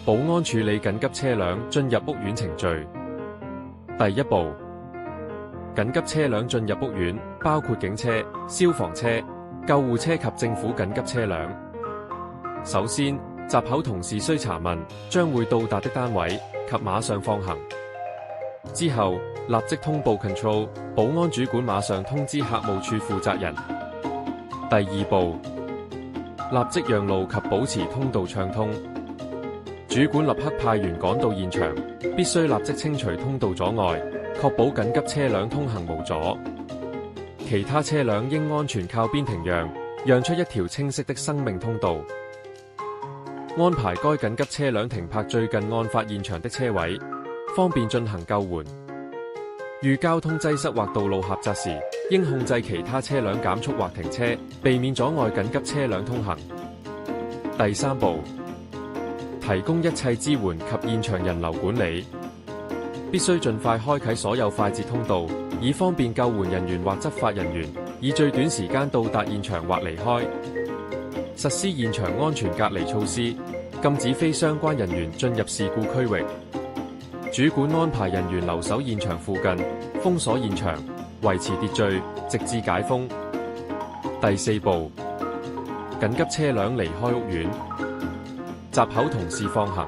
保安處理緊急車輛進入屋苑程序。第一步，緊急車輛進入屋苑包括警車、消防車、救護車及政府緊急車輛。首先，閘口同事需查問將會到達的單位及馬上放行。之後，立即通報 Control， 保安主管馬上通知客務處負責人。第二步，立即讓路及保持通道暢通。主管立刻派員趕到現場，必須立即清除通道阻礙，確保緊急車輛通行無阻。其他車輛應安全靠邊停讓出一條清晰的生命通道。安排該緊急車輛停泊最近案發現場的車位，方便進行救援。遇交通擠塞或道路狹窄時，應控制其他車輛減速或停車，避免阻礙緊急車輛通行。第三步，提供一切支援及現場人流管理，必須盡快開啟所有快捷通道，以方便救援人員或執法人員以最短時間到達現場或離開。實施現場安全隔離措施，禁止非相關人員進入事故區域。主管安排人員留守現場附近，封鎖現場，維持秩序，直至解封。第四步，緊急車輛離開屋苑，閘口同事放行，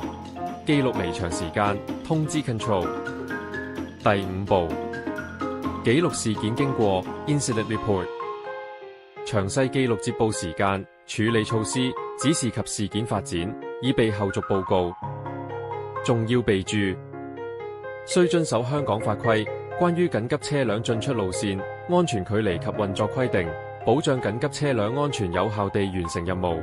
記錄離場時間，通知 Control。第五步，記錄事件經過 Incident Report， 詳細記錄接報時間、處理措施、指示及事件發展，以備後續報告。重要備註：須遵守香港法規關於緊急車輛進出路線、安全距離及運作規定，保障緊急車輛安全有效地完成任務。